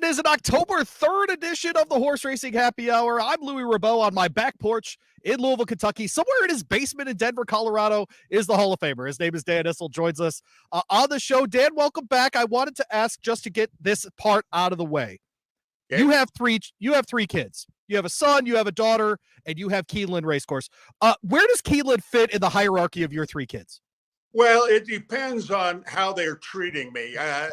is an October 3rd edition of the Horse Racing Happy Hour. I'm Louis Rabeau on my back porch in Louisville, Kentucky. Somewhere in his basement in Denver, Colorado is the Hall-of-Famer. His name is Dan Issel, joins us on the show. Dan, welcome back. I wanted to ask, just to get this part out of the way. Okay. You have three kids. You have a son, you have a daughter, and you have Keeneland Racecourse. Where does Keeneland fit in the hierarchy of your three kids? Well, it depends on how they're treating me. I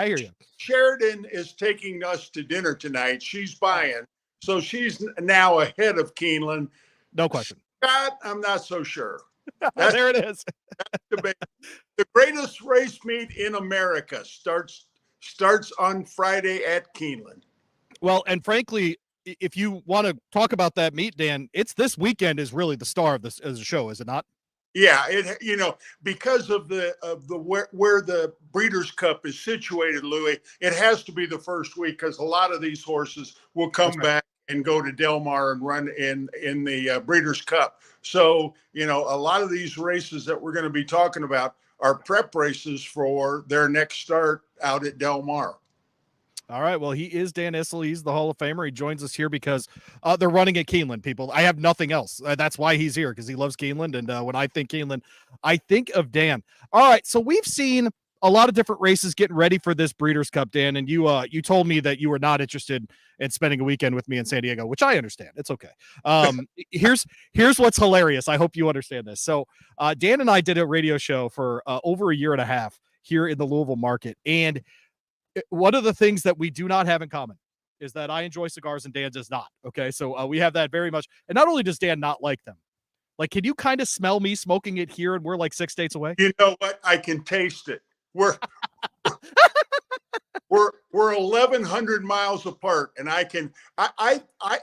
hear you. Sheridan is taking us to dinner tonight. She's buying. So she's now ahead of Keeneland. No question. Scott, I'm not so sure. There it is. The greatest race meet in America starts on Friday at Keeneland. Well, and frankly, if you want to talk about that meet, Dan, it's this weekend is really the star of this as a show, is it not? Yeah, because of where the Breeders' Cup is situated, Louis, it has to be the first week because a lot of these horses will come back and go to Del Mar and run in the Breeders' Cup. So, a lot of these races that we're going to be talking about are prep races for their next start out at Del Mar. All right. Well, he is Dan Issel. He's the Hall of Famer. He joins us here because they're running at Keeneland, people. I have nothing else. That's why he's here, because he loves Keeneland. And when I think Keeneland, I think of Dan. All right. So we've seen a lot of different races getting ready for this Breeders' Cup, Dan. And you told me that you were not interested in spending a weekend with me in San Diego, which I understand. It's okay. Here's what's hilarious. I hope you understand this. So Dan and I did a radio show for over a year and a half here in the Louisville market. And one of the things that we do not have in common is that I enjoy cigars and Dan does not. Okay. So we have that very much. And not only does Dan not like them, like, can you kind of smell me smoking it here? And we're like 6 states away. You know what? I can taste it. We're 1,100 miles apart. And I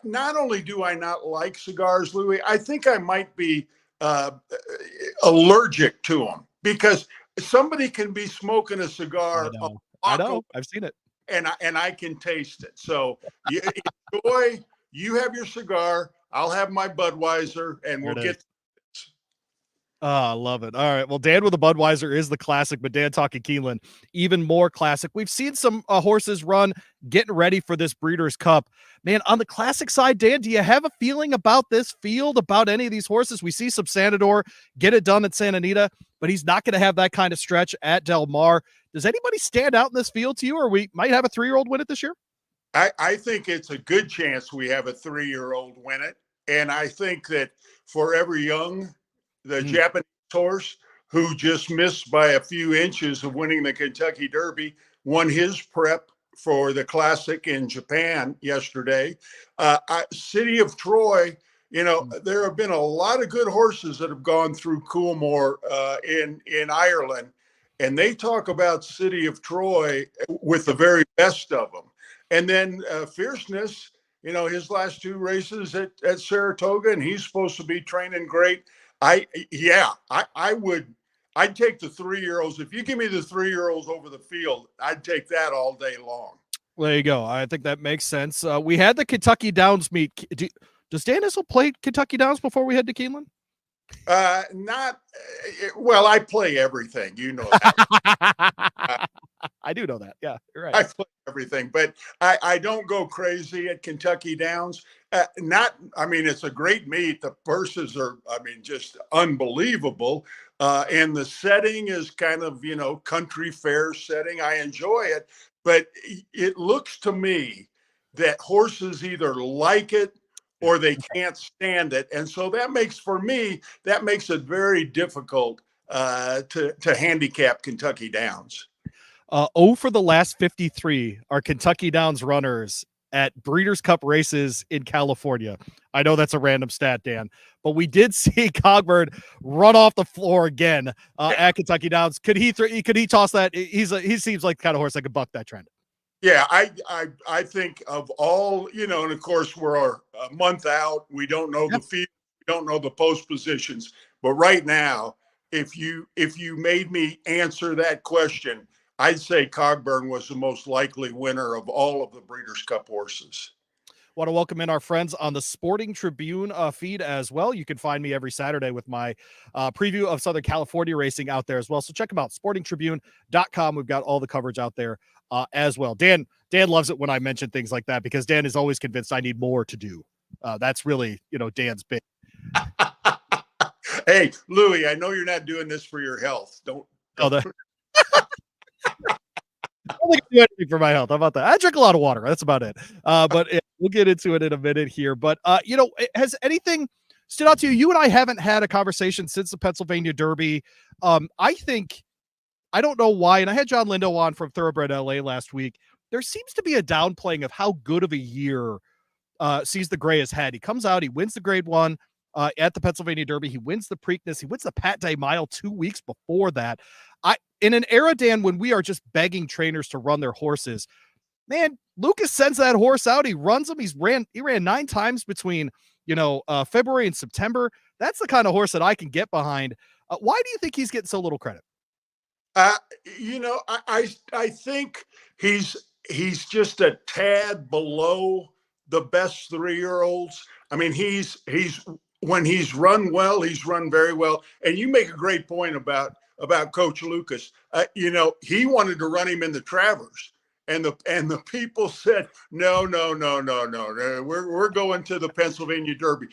not only do I not like cigars, Louis, I think I might be allergic to them, because somebody can be smoking a cigar. I know. I've seen it. And I can taste it. So you enjoy. You have your cigar. I'll have my Budweiser, and we'll get. Oh, I love it. All right. Well, Dan with a Budweiser is the classic, but Dan talking Keeneland, even more classic. We've seen some horses run, getting ready for this Breeders' Cup. Man, on the classic side, Dan, do you have a feeling about this field, about any of these horses? We see some Sanador get it done at Santa Anita, but he's not going to have that kind of stretch at Del Mar. Does anybody stand out in this field to you, or we might have a 3-year-old win it this year? I think it's a good chance we have a 3-year-old win it. And I think that Forever Young, the Japanese horse who just missed by a few inches of winning the Kentucky Derby, won his prep for the Classic in Japan yesterday. City of Troy, there have been a lot of good horses that have gone through Coolmore in Ireland. And they talk about City of Troy with the very best of them. And then Fierceness, his last 2 races at Saratoga, and he's supposed to be training great. I'd take the 3-year-olds. If you give me the 3-year-olds over the field, I'd take that all day long. There you go. I think that makes sense. We had the Kentucky Downs meet. Does Dan Issel play Kentucky Downs before we head to Keeneland? Well, I play everything, that. I do know that. Yeah, you're right. I play everything, but I don't go crazy at Kentucky Downs. It's a great meet. The purses are, just unbelievable. And the setting is kind of, country fair setting. I enjoy it, but it looks to me that horses either like it or they can't stand it. And so that makes it very difficult to handicap Kentucky Downs. 0 for the last 53 are Kentucky Downs runners at Breeders' Cup races in California. I know that's a random stat, Dan, but we did see Cogburn run off the floor again at Kentucky Downs. Could he toss that? He seems like the kind of horse that could buck that trend. Yeah, I think of all, and of course we're a month out. We don't know the field, we don't know the post positions. But right now, if you made me answer that question, I'd say Cogburn was the most likely winner of all of the Breeders' Cup horses. Want to welcome in our friends on the Sporting Tribune feed as well. You can find me every Saturday with my preview of Southern California racing out there as well. So check them out, sportingtribune.com. We've got all the coverage out there as well. Dan loves it when I mention things like that because Dan is always convinced I need more to do. That's really, Dan's big. Hey, Louie, I know you're not doing this for your health. Don't. I don't think I do anything for my health. How about that? I drink a lot of water. That's about it. But we'll get into it in a minute here. But, has anything stood out to you? You and I haven't had a conversation since the Pennsylvania Derby. I don't know why, and I had John Lindo on from Thoroughbred LA last week. There seems to be a downplaying of how good of a year Sees the Gray has had. He comes out, he wins the Grade 1 at the Pennsylvania Derby. He wins the Preakness. He wins the Pat Day Mile 2 weeks before that. In an era, Dan, when we are just begging trainers to run their horses, man, Lucas sends that horse out. He runs him. He ran 9 times between, February and September. That's the kind of horse that I can get behind. Why do you think he's getting so little credit? I think he's just a tad below the best 3-year-olds. I mean, he's when he's run well, he's run very well. And you make a great point about Coach Lucas. He wanted to run him in the Travers, and the people said, no, we're going to the Pennsylvania Derby.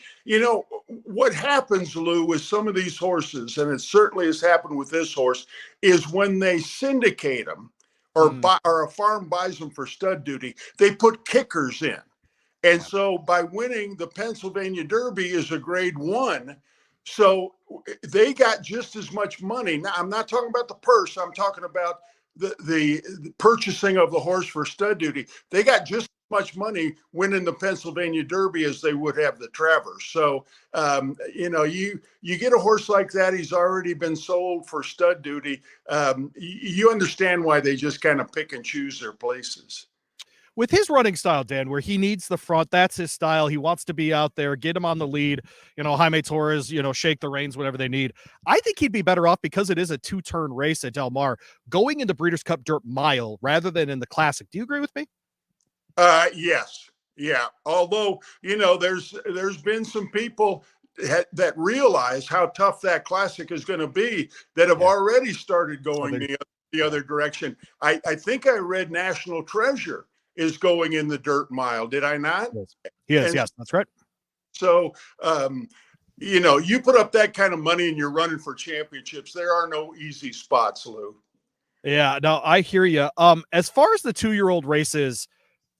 What happens, Lou, with some of these horses, and it certainly has happened with this horse, is when they syndicate them or a farm buys them for stud duty, they put kickers in. And so by winning the Pennsylvania Derby is a Grade 1. So they got just as much money. Now, I'm not talking about the purse. I'm talking about the purchasing of the horse for stud duty. They got just as much money winning the Pennsylvania Derby as they would have the Travers. So, you get a horse like that, he's already been sold for stud duty. You understand why they just kind of pick and choose their places. With his running style, Dan, where he needs the front, that's his style. He wants to be out there, get him on the lead, Jaime Torres, shake the reins, whatever they need. I think he'd be better off because it is a 2-turn race at Del Mar going into Breeders' Cup Dirt Mile rather than in the Classic. Do you agree with me? Yes. Yeah. Although, there's been some people that realize how tough that Classic is going to be that have already started going the other direction. I think I read National Treasure is going in the Dirt Mile. Did I not? Yes, that's right. So, you put up that kind of money and you're running for championships. There are no easy spots, Lou. Yeah, no, I hear you. As far as the 2-year-old races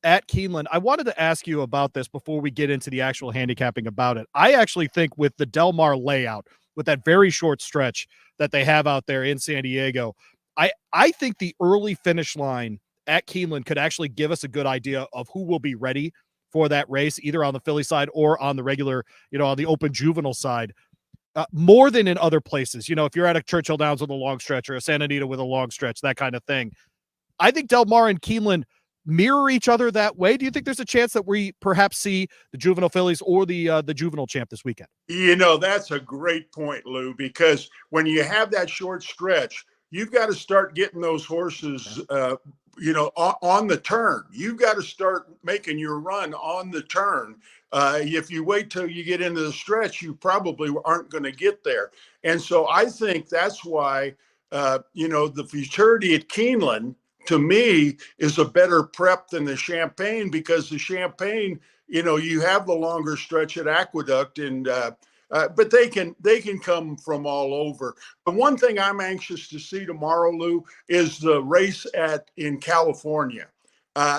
at Keeneland, I wanted to ask you about this before we get into the actual handicapping about it. I actually think with the Del Mar layout, with that very short stretch that they have out there in San Diego, I think the early finish line at Keeneland could actually give us a good idea of who will be ready for that race, either on the filly side or on the regular, on the open juvenile side, more than in other places. If you're at a Churchill Downs with a long stretch or a Santa Anita with a long stretch, that kind of thing. I think Del Mar and Keeneland mirror each other that way. Do you think there's a chance that we perhaps see the juvenile fillies or the juvenile champ this weekend? That's a great point, Lou, because when you have that short stretch, you've got to start getting those horses on the turn. You've got to start making your run on the turn. If you wait till you get into the stretch, you probably aren't going to get there. And so I think that's why, the futurity at Keeneland, to me, is a better prep than the Champagne, because the Champagne, you have the longer stretch at Aqueduct, and but they can come from all over. The one thing I'm anxious to see tomorrow, Lou, is the race in California.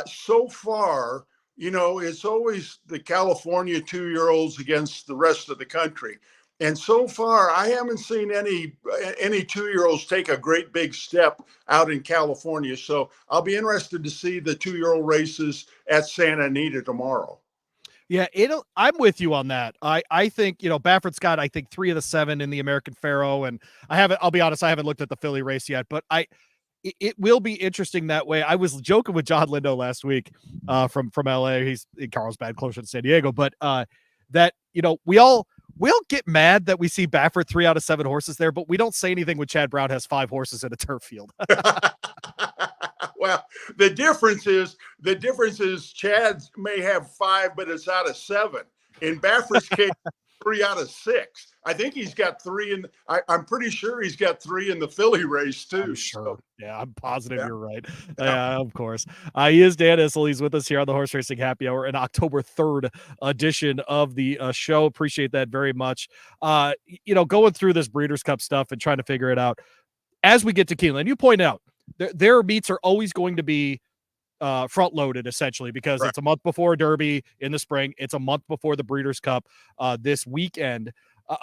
So far, it's always the California 2-year-olds against the rest of the country. And so far, I haven't seen any 2-year-olds take a great big step out in California. So I'll be interested to see the 2-year-old races at Santa Anita tomorrow. Yeah, I'm with you on that. I think, Baffert's got, I think, 3 of the 7 in the American Pharoah, and I'll be honest, I haven't looked at the filly race yet, but it will be interesting that way. I was joking with John Lindo last week from LA. He's in Carlsbad, closer to San Diego, but that, we all get mad that we see Baffert 3 out of 7 horses there, but we don't say anything when Chad Brown has 5 horses in a turf field. Well, the difference is Chad may have 5, but it's out of 7. In Baffert case, 3 out of 6. I think he's got 3 in. I'm pretty sure he's got 3 in the Philly race I'm too. sure. So, Yeah, I'm positive yeah, you're right. yeah. Yeah, of course. He is Dan Issel. He's with us here on the Horse Racing Happy Hour, an October 3rd edition of the show. Appreciate that very much. Going through this Breeders' Cup stuff and trying to figure it out as we get to Keeneland. You point out their meets are always going to be front loaded essentially because Right. it's a month before Derby in the spring. It's a month before the Breeders' Cup this weekend.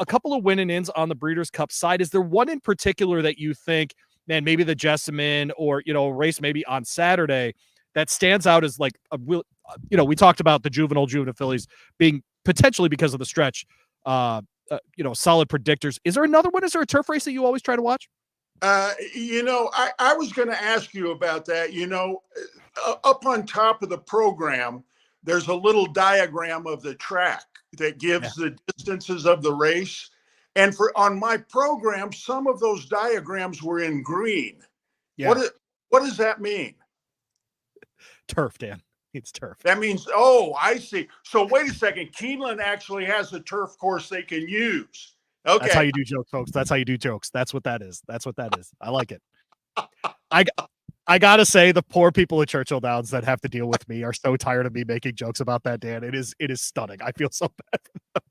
A couple of win and ins on the Breeders' Cup side. Is there one in particular that you think, man, maybe the Jessamine or, a race maybe on Saturday that stands out as like a real, we talked about the juvenile fillies being potentially because of the stretch, solid predictors. Is there another one? Is there a turf race that you always try to watch? I was going to ask you about that. Up on top of the program, there's a little diagram of the track that gives the distances of the race. And on my program, some of those diagrams were in green. Yeah. What does that mean? Turf, Dan. It's turf. That means, I see. So wait a second. Keeneland actually has a turf course they can use. Okay. That's how you do jokes, folks. That's how you do jokes. That's what that is. I like it. I gotta say, the poor people at Churchill Downs that have to deal with me are so tired of me making jokes about that, Dan. It is stunning. I feel so bad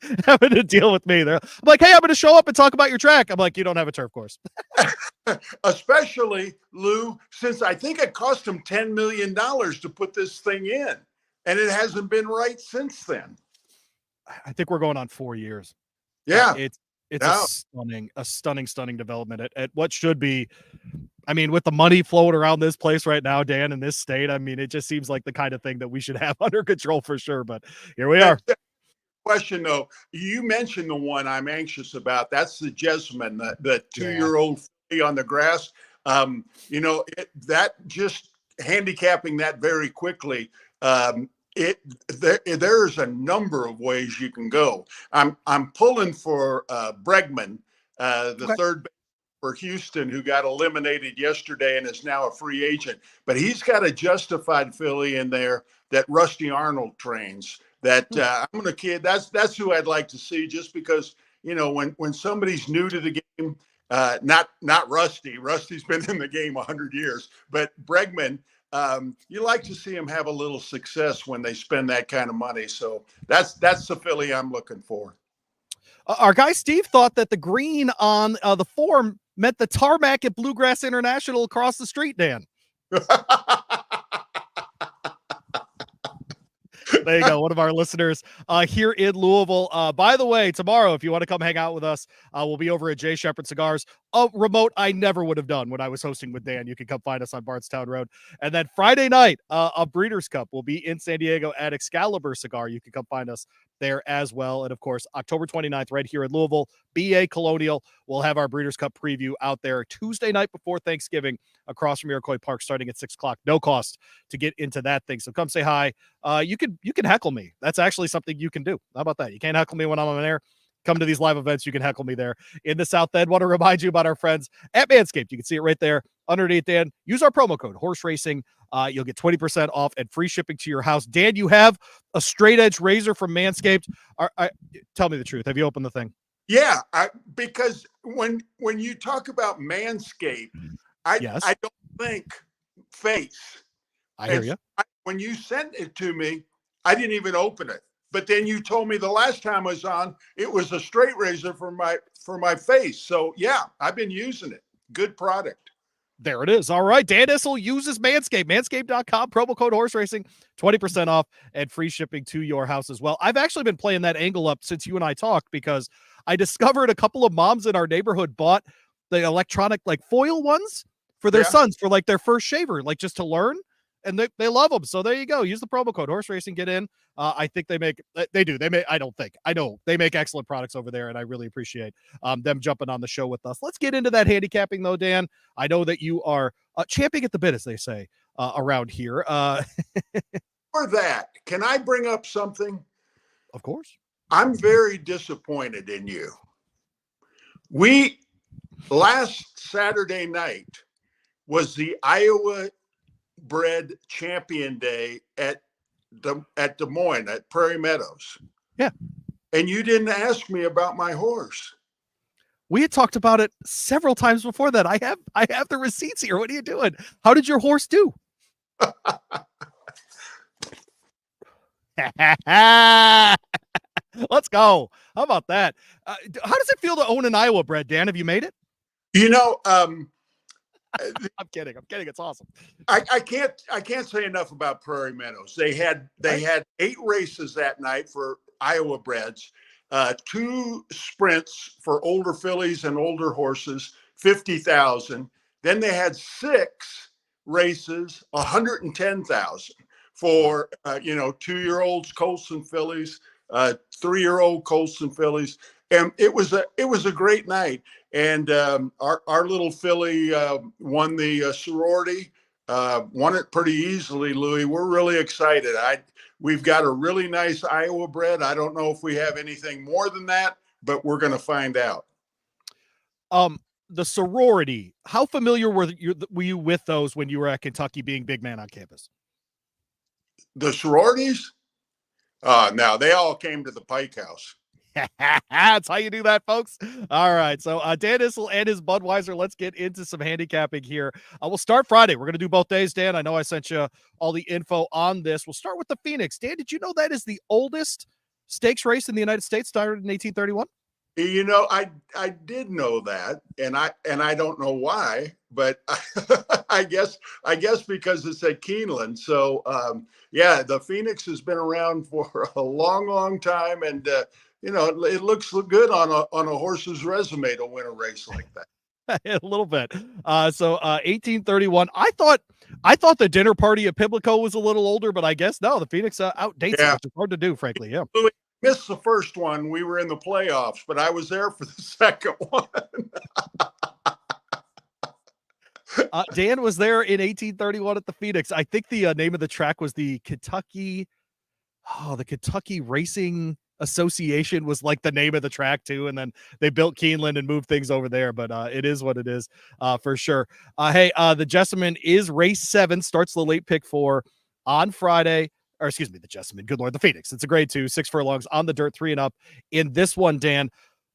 for them having to deal with me. I'm like, hey, I'm going to show up and talk about your track. I'm like, you don't have a turf course. Especially, Lou, since I think it cost them $10 million to put this thing in, and it hasn't been right since then. I think we're going on 4 years. Yeah. It's a stunning development at what should be. I mean, with the money flowing around this place right now, Dan, in this state, I mean, it just seems like the kind of thing that we should have under control for sure. But here we are. Question though, you mentioned the one I'm anxious about. That's the Jessamine, the 2-year-old filly on the grass. That just handicapping that very quickly. There's a number of ways you can go. I'm pulling for Bregman, third for Houston, who got eliminated yesterday and is now a free agent. But he's got a justified filly in there that Rusty Arnold trains. That I'm going to kid. That's who I'd like to see, just because when somebody's new to the game, not Rusty. Rusty's been in the game 100 years, but Bregman. You like to see them have a little success when they spend that kind of money. So that's the filly I'm looking for. Our guy Steve thought that the green on the form meant the tarmac at Bluegrass International across the street, Dan. There you go. One of our listeners here in Louisville. By the way, tomorrow, if you want to come hang out with us, we'll be over at Jay Shepherd Cigars. A remote I never would have done when I was hosting with Dan. You can come find us on Bardstown Road. And then Friday night, a Breeders' Cup will be in San Diego at Excalibur Cigar. You can come find us there as well. And of course, October 29th, right here in Louisville, BA Colonial. We'll have our Breeders' Cup preview out there Tuesday night before Thanksgiving across from Iroquois Park, starting at 6:00. No cost to get into that thing. So come say hi. You can heckle me. That's actually something you can do. How about that? You can't heckle me when I'm on air. Come to these live events. You can heckle me there in the South End. Want to remind you about our friends at Manscaped. You can see it right there underneath, Dan. Use our promo code Horse Racing. You'll get 20% off and free shipping to your house. Dan, you have a straight edge razor from Manscaped. Tell me the truth. Have you opened the thing? Yeah, because when you talk about Manscaped, I don't think face. I hear you. When you sent it to me, I didn't even open it. But then you told me the last time I was on, it was a straight razor for my face. So yeah, I've been using it. Good product. There it is. All right. Dan Issel uses Manscaped. Manscaped.com, promo code Horse Racing, 20% off and free shipping to your house as well. I've actually been playing that angle up since you and I talked, because I discovered a couple of moms in our neighborhood bought the electronic foil ones for their sons for their first shaver, just to learn. And they love them. So there you go. Use the promo code Horse Racing. Get in. I think they know they make excellent products over there, and I really appreciate them jumping on the show with us. Let's get into that handicapping though, Dan. I know that you are champing at the bit, as they say around here. For that, can I bring up something? Of course. I'm very disappointed in you. Last Saturday night was the Iowa bred champion day at Des Moines at Prairie Meadows. Yeah. And you didn't ask me about my horse. We had talked about it several times before that. I have the receipts here. What are you doing? How did your horse do? Let's go. How about that? How does it feel to own an Iowa bred, Dan? Have you made it? You know, I'm kidding. It's awesome. I can't say enough about Prairie Meadows. They had 8 races that night for Iowa breds, 2 sprints for older fillies and older horses, 50,000. Then they had 6 races, 110,000 for 2-year-olds, Colson fillies, 3-year-old Colson fillies, and it was a great night. And our little filly won the sorority, won it pretty easily, Louis. We're really excited. We've got a really nice Iowa bred. I don't know if we have anything more than that, but we're going to find out. The sorority, how familiar were you with those when you were at Kentucky being big man on campus? The sororities? No, they all came to the Pike House. That's how you do that, folks. All right. So Dan Issel and his Budweiser. Let's get into some handicapping here. We'll start Friday. We're going to do both days, Dan. I know I sent you all the info on this. We'll start with the Phoenix. Dan, did you know that is the oldest stakes race in the United States, started in 1831? You know, I did know that, and I don't know why, but I guess because it's at Keeneland. So yeah, the Phoenix has been around for a long time, and it looks good on a horse's resume to win a race like that. A little bit. So 1831. I thought the dinner party at Pimlico was a little older, but I guess no, the Phoenix outdates it, which is hard to do, frankly. Yeah. Missed the first one. We were in the playoffs, but I was there for the second one. Dan was there in 1831 at the Phoenix. I think the name of the track was the Kentucky Racing Association was like the name of the track too. And then they built Keeneland and moved things over there, but it is what it is for sure. Hey, the Jessamine is race 7, starts the late pick 4 on Friday. Or excuse me, the Jessamine, good Lord, the Phoenix. It's a grade 2, 6 furlongs on the dirt, 3 and up in this one, Dan.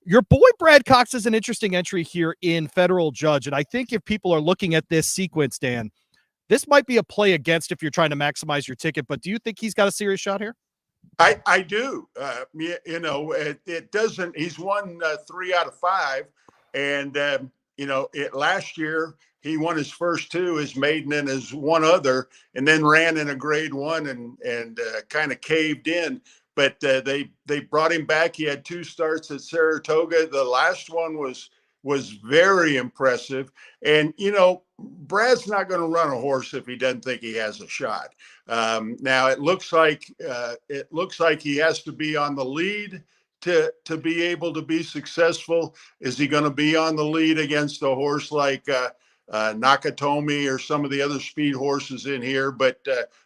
Your boy Brad Cox is an interesting entry here in Federal Judge. And I think if people are looking at this sequence, Dan, this might be a play against if you're trying to maximize your ticket. But do you think he's got a serious shot here? I do. It doesn't. He's won 3 out of 5. And, last year, he won his first 2, his maiden and his one other, and then ran in a grade 1 and kind of caved in. But they brought him back. He had 2 starts at Saratoga. The last one was very impressive. And, Brad's not going to run a horse if he doesn't think he has a shot. Now it looks like he has to be on the lead to be able to be successful. Is he going to be on the lead against a horse like Nakatomi or some of the other speed horses in here? But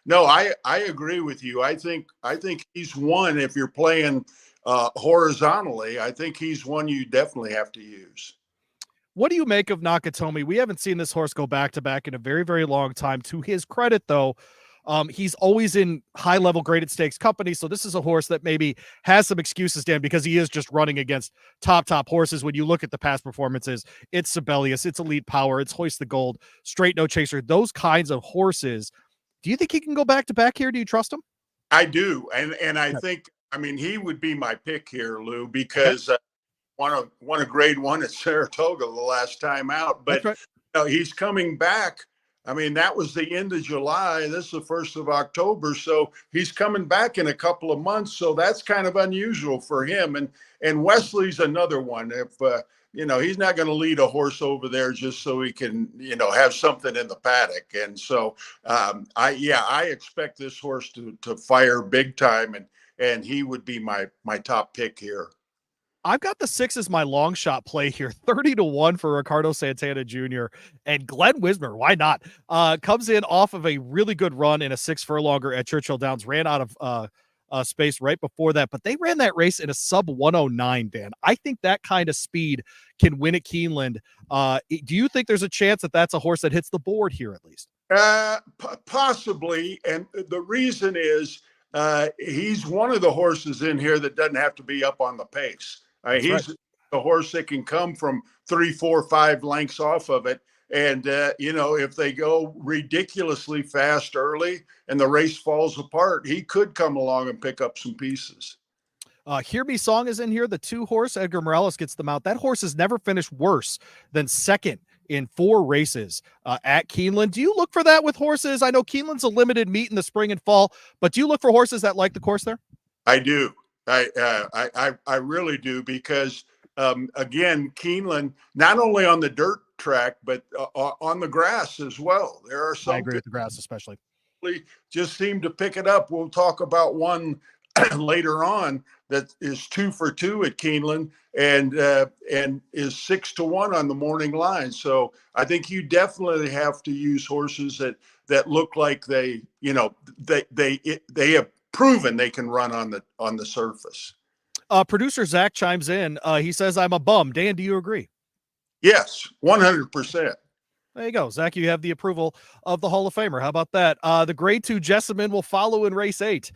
no, I agree with you. I think he's one. If you're playing horizontally, I think he's one you definitely have to use. What do you make of Nakatomi? We haven't seen this horse go back-to-back in a very, very long time. To his credit, though, he's always in high-level graded stakes company, so this is a horse that maybe has some excuses, Dan, because he is just running against top horses. When you look at the past performances, it's Sibelius, it's Elite Power, it's Hoist the Gold, Straight No Chaser, those kinds of horses. Do you think he can go back-to-back here? Do you trust him? I do, and I think, he would be my pick here, Lou, because won a grade 1 at Saratoga the last time out, but right. He's coming back. That was the end of July. This is the 1st of October. So he's coming back in a couple of months. So that's kind of unusual for him. And Wesley's another one. If, he's not going to lead a horse over there just so he can, have something in the paddock. And so, I expect this horse to fire big time, and he would be my top pick here. I've got the 6 as my long shot play here, 30-1 for Ricardo Santana Jr. And Glenn Wismer, why not? Comes in off of a really good run in a 6 furlonger at Churchill Downs, ran out of space right before that, but they ran that race in a sub 109, Dan. I think that kind of speed can win at Keeneland. Do you think there's a chance that that's a horse that hits the board here at least? Possibly, and the reason is he's one of the horses in here that doesn't have to be up on the pace. That's right. He's a horse that can come from 3, 4, 5 lengths off of it. And, if they go ridiculously fast early and the race falls apart, he could come along and pick up some pieces. Hear Me Song is in here. The 2-horse, Edgar Morales gets them out. That horse has never finished worse than second in 4 races at Keeneland. Do you look for that with horses? I know Keeneland's a limited meet in the spring and fall, but do you look for horses that like the course there? I do. I really do because, again, Keeneland, not only on the dirt track, but on the grass as well. There are some I agree with the grass, especially. Just seem to pick it up. We'll talk about one later on that is 2 for 2 at Keeneland and is 6-1 on the morning line. So I think you definitely have to use horses that look like they have proven they can run on the surface. Producer Zach chimes in. He says, "I'm a bum." Dan, do you agree? Yes, 100%. There you go, Zach. You have the approval of the Hall of Famer. How about that? The Grade 2 Jessamine will follow in race 8.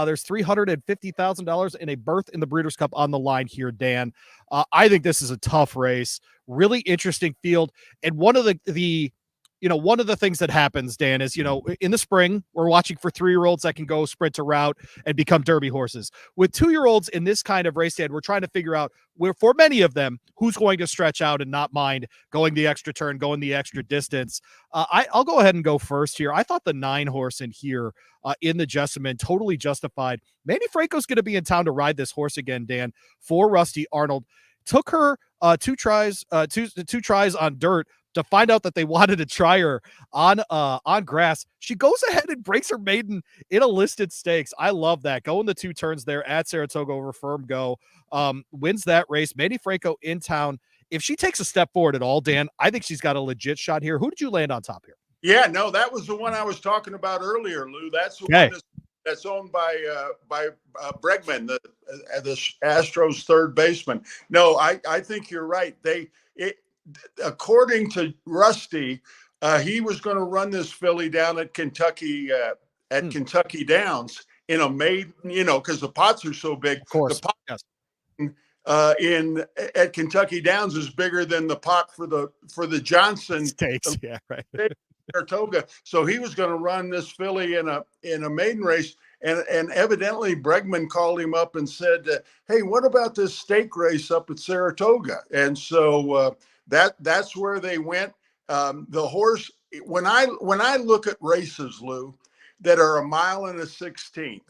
There's $350,000 in a berth in the Breeders' Cup on the line here, Dan. I think this is a tough race, really interesting field, and one of the one of the things that happens, Dan, is, in the spring, we're watching for 3-year-olds that can go sprint a route and become Derby horses. With 2-year-olds in this kind of race, Dan, we're trying to figure out where, for many of them, who's going to stretch out and not mind going the extra turn, going the extra distance. I'll go ahead and go first here. I thought the 9-horse in here in the Jessamine totally justified. Manny Franco's going to be in town to ride this horse again, Dan, for Rusty Arnold. Took her 2 tries on dirt to find out that they wanted to try her on grass. She goes ahead and breaks her maiden in a listed stakes. I love that. Going the 2 turns there at Saratoga over firm go. Wins that race. Manny Franco in town. If she takes a step forward at all, Dan, I think she's got a legit shot here. Who did you land on top here? Yeah, no, that was the one I was talking about earlier, Lou. That's the one that's owned by Bregman, the Astros third baseman. No, I think you're right. According to Rusty, he was going to run this filly down at Kentucky Kentucky Downs in a maiden, because the pots are so big. Of course, the pot, at Kentucky Downs is bigger than the pot for the Johnson Stakes. Yeah, right. Saratoga. So he was going to run this filly in a maiden race. And evidently Bregman called him up and said, "Hey, what about this stake race up at Saratoga?" And so that's where they went. The horse, when I look at races, Lou, that are 1 1/16 miles,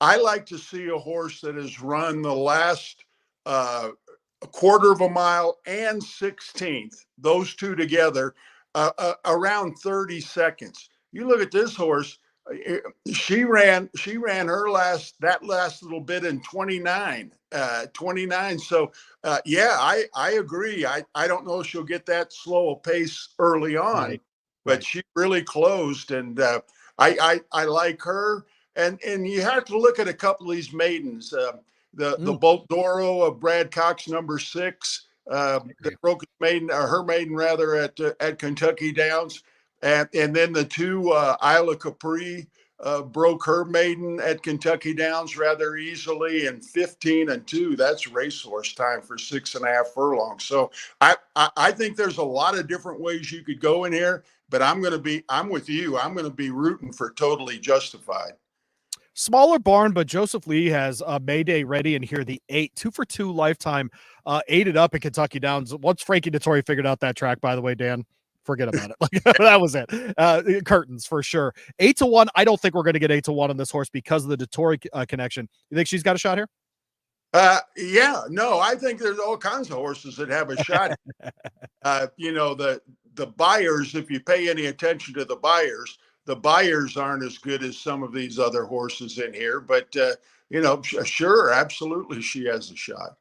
I like to see a horse that has run the last a 1/4 of a mile and 16th, those two together, around 30 seconds. You look at this horse. She ran her last little bit in 29. So I agree. I don't know if she'll get that slow a pace early on, right. But she really closed, and I like her. And you have to look at a couple of these maidens. The Bolt Doro of Brad Cox, number 6, that broke her maiden rather at Kentucky Downs. And then the 2 Isla Capri broke her maiden at Kentucky Downs rather easily, and 15-2. That's racehorse time for 6.5 furlongs. So I think there's a lot of different ways you could go in here, but I'm with you. I'm going to be rooting for Totally Justified. Smaller barn, but Joseph Lee has Mayday ready in here. The 8, 2 for 2 lifetime, 8 up at Kentucky Downs. Once Frankie Dettori figured out that track, by the way, Dan, forget about it. Like, that was it. Curtains for sure. 8-1. I don't think we're going to get 8-1 on this horse because of the Dettori connection. You think she's got a shot here? Yeah, no, I think there's all kinds of horses that have a shot. The buyers, if you pay any attention to the buyers aren't as good as some of these other horses in here, but sure, absolutely, she has a shot.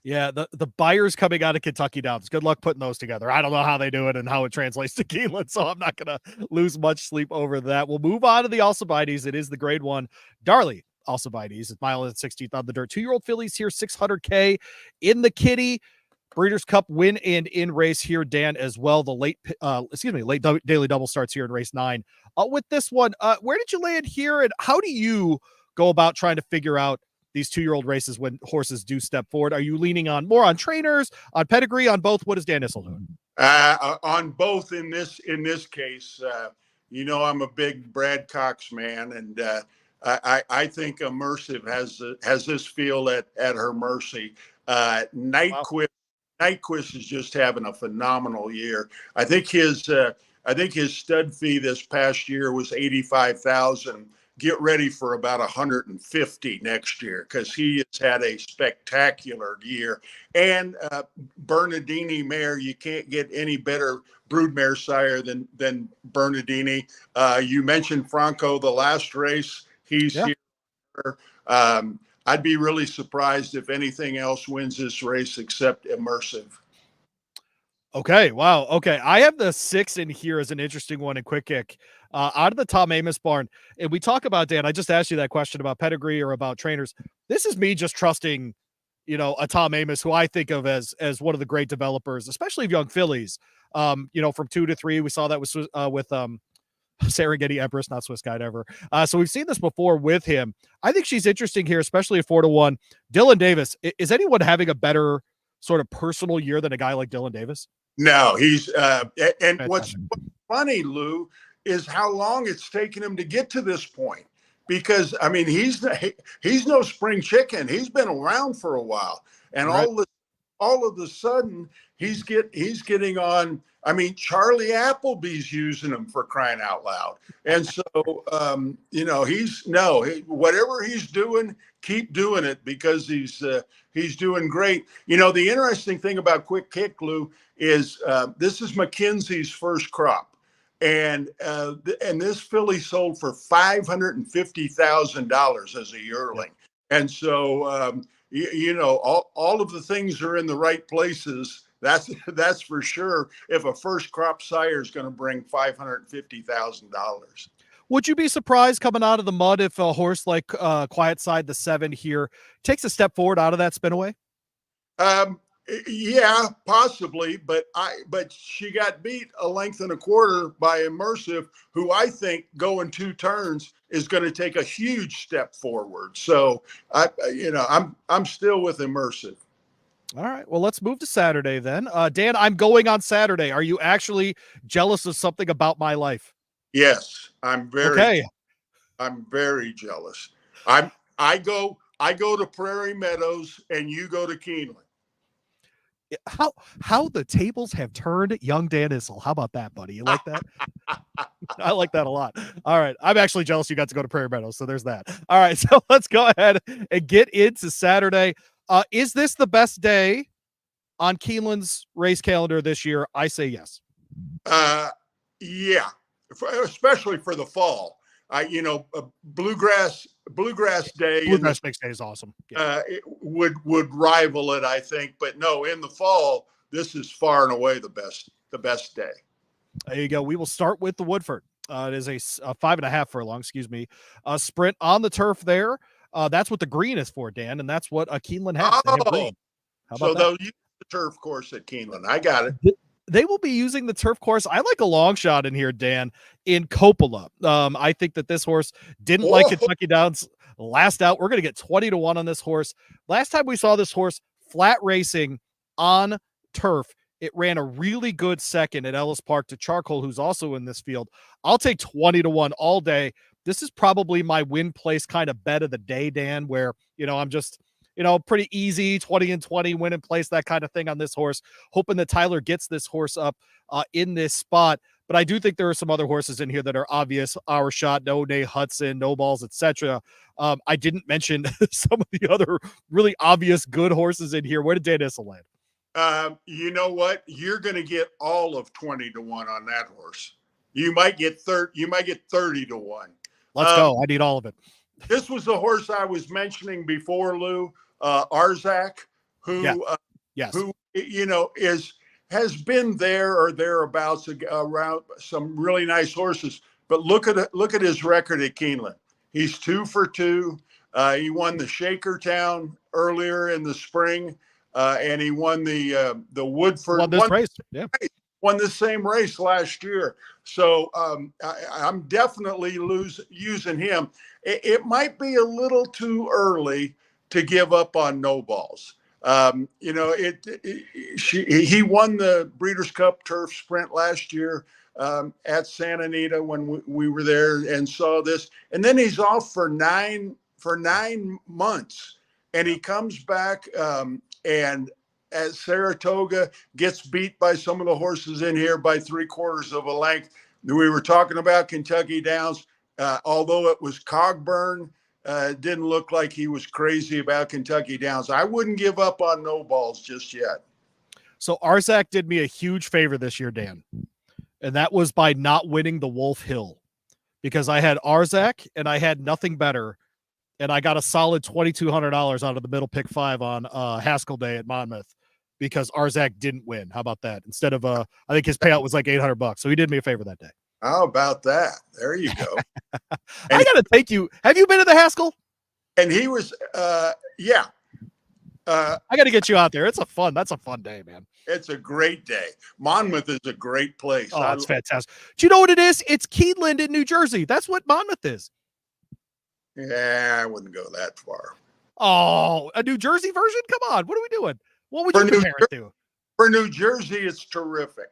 Yeah, the buyers coming out of Kentucky Downs. Good luck putting those together. I don't know how they do it and how it translates to Keeneland, so I'm not going to lose much sleep over that. We'll move on to the Alcibiades. It is the Grade 1 Darley Alcibiades. It's 1 1/16 on the dirt. 2-year-old fillies here, $600K in the kitty. Breeders' Cup win and in race here, Dan, as well. The late daily double starts here in race 9. With this one, where did you land here, and how do you go about trying to figure out these 2-year-old races when horses do step forward? Are you leaning on more on trainers, on pedigree, on both? What is Dan Issel doing? On both in this case. I'm a big Brad Cox man, and I think Immersive has this field at her mercy. Nyquist is just having a phenomenal year. I think his stud fee this past year was 85,000. Get ready for about 150 next year, because he has had a spectacular year. And Bernardini mare, you can't get any better broodmare sire than Bernardini. You mentioned Franco, the last race. He's here. I'd be really surprised if anything else wins this race except Immersive. Okay. Wow. Okay. I have the 6 in here as an interesting one in Quick Kick, out of the Tom Amos barn. And we talk about, Dan, I just asked you that question about pedigree or about trainers. This is me just trusting, a Tom Amos, who I think of as one of the great developers, especially of young fillies. From 2 to 3, we saw that with Serengeti Empress, not Swiss Guide ever. So we've seen this before with him. I think she's interesting here, especially at 4 to 1. Dylan Davis. Is anyone having a better sort of personal year than a guy like Dylan Davis? No, he's and what's funny, Lou, is how long it's taken him to get to this point. Because I mean, he's no spring chicken. He's been around for a while, and right. all of a sudden he's getting on. I mean, Charlie Appleby's using him, for crying out loud. And so whatever he's doing, keep doing it, because he's doing great. The interesting thing about Quick Kick, Lou, is this is McKenzie's first crop, and this filly sold for $550,000 as a yearling. And so all of the things are in the right places. That's for sure. If a first crop sire is going to bring $550,000. Would you be surprised coming out of the mud if a horse like Quiet Side, the 7 here, takes a step forward out of that spinaway? Yeah, possibly, but she got beat a length and a quarter by Immersive, who I think going 2 turns is going to take a huge step forward. So I'm still with Immersive. All right. Well, let's move to Saturday then. Dan, I'm going on Saturday. Are you actually jealous of something about my life? Yes, I'm very jealous. I go to Prairie Meadows and you go to Keeneland. How the tables have turned, young Dan Issel. How about that, buddy? You like that? I like that a lot. All right. I'm actually jealous you got to go to Prairie Meadows, so there's that. All right. So let's go ahead and get into Saturday. Is this the best day on Keeneland's race calendar this year? I say yes. Yeah, especially for the fall. Bluegrass Day. Bluegrass Mix Day is awesome. Yeah. It would rival it, I think. But no, in the fall, this is far and away the best day. There you go. We will start with the Woodford. It is a 5.5 furlong, sprint on the turf there. That's what the green is for, Dan, and that's what Keeneland has. So they'll use the turf course at Keeneland. I got it. They will be using the turf course. I like a long shot in here, Dan, in Coppola. I think that this horse didn't like Kentucky Downs last out. We're going to get 20 to 1 on this horse. Last time we saw this horse flat racing on turf, it ran a really good second at Ellis Park to Charcoal, who's also in this field. I'll take 20 to 1 all day. This is probably my win place kind of bet of the day, Dan, where, I'm just, pretty easy 20 and 20 win and place, that kind of thing on this horse, hoping that Tyler gets this horse up in this spot. But I do think there are some other horses in here that are obvious. Our Shot, No Nay Hudson, No Balls, etc. I didn't mention some of the other really obvious good horses in here. Where did Dan Issel land? You know what? You're going to get all of 20 to 1 on that horse. You might get 30 to 1. Let's go. I need all of it. This was the horse I was mentioning before, Lou, Arzak, who has been there or thereabouts around some really nice horses. But look at his record at Keeneland. He's 2 for 2. He won the Shakertown earlier in the spring. and he won the Woodford. Won this race. Yeah. Won the same race last year. So I'm definitely using him. It might be a little too early to give up on no balls. You know, he won the Breeders' Cup Turf Sprint last year at Santa Anita when we were there and saw this. And then he's off for 9 months, and he comes back and at Saratoga gets beat by some of the horses in here by 3/4 of a length. We were talking about Kentucky Downs. Although it was Cogburn, didn't look like he was crazy about Kentucky Downs. I wouldn't give up on no balls just yet. So Arzak did me a huge favor this year, Dan, and that was by not winning the Wolf Hill, because I had Arzak and I had nothing better, and I got a solid $2,200 out of the middle pick 5 on Haskell Day at Monmouth because Arzak didn't win. How about that? Instead of I think his payout was like $800, so he did me a favor that day. How about that? There you go. I got to take you. Have you been to the Haskell? And he was, yeah. I got to get you out there. That's a fun day, man. It's a great day. Monmouth is a great place. Oh, it's fantastic. Do you know what it is? It's Keeneland in New Jersey. That's what Monmouth is. Yeah, I wouldn't go that far. Oh, a New Jersey version? Come on. What are we doing? What would you compare it to? For New Jersey, it's terrific.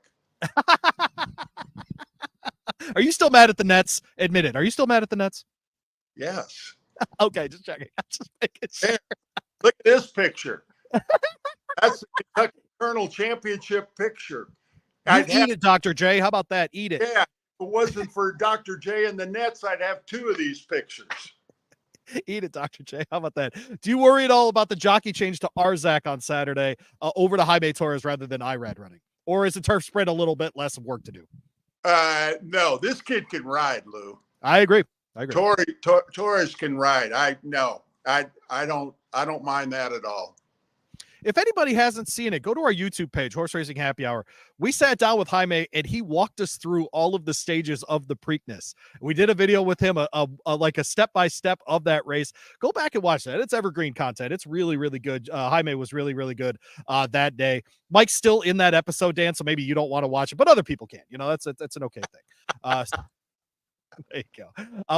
Are you still mad at the Nets? Admit it. Are you still mad at the Nets? Yes. Okay, just checking. Just making sure. Look at this picture. That's the Kentucky Colonel Championship picture. Eat it, Dr. J. How about that? Eat it. Yeah. If it wasn't for Dr. J and the Nets, I'd have 2 of these pictures. Eat it, Dr. J. How about that? Do you worry at all about the jockey change to Arzak on Saturday over to Jaime Torres rather than Irad running? Or is the turf sprint a little bit less of work to do? No, this kid can ride, Lou. I agree. Torres can ride. I don't mind that at all. If anybody hasn't seen it, go to our YouTube page, Horse Racing Happy Hour. We sat down with Jaime and he walked us through all of the stages of the Preakness. We did a video with him, like a step-by-step of that race. Go back and watch that. It's evergreen content. It's really, really good. Jaime was really, really good that day. Mike's still in that episode, Dan, so maybe you don't want to watch it, but other people can. You know, that's an okay thing. There you go.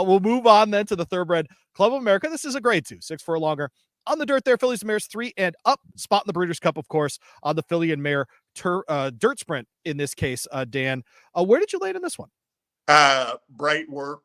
We'll move on then to the Thoroughbred Club of America. This is a grade 2, 6 furlongs. On the dirt there, fillies and mares 3 and up. Spot in the Breeders' Cup, of course, on the filly and mare dirt sprint in this case, Dan. Where did you lay it in this one? Bright work.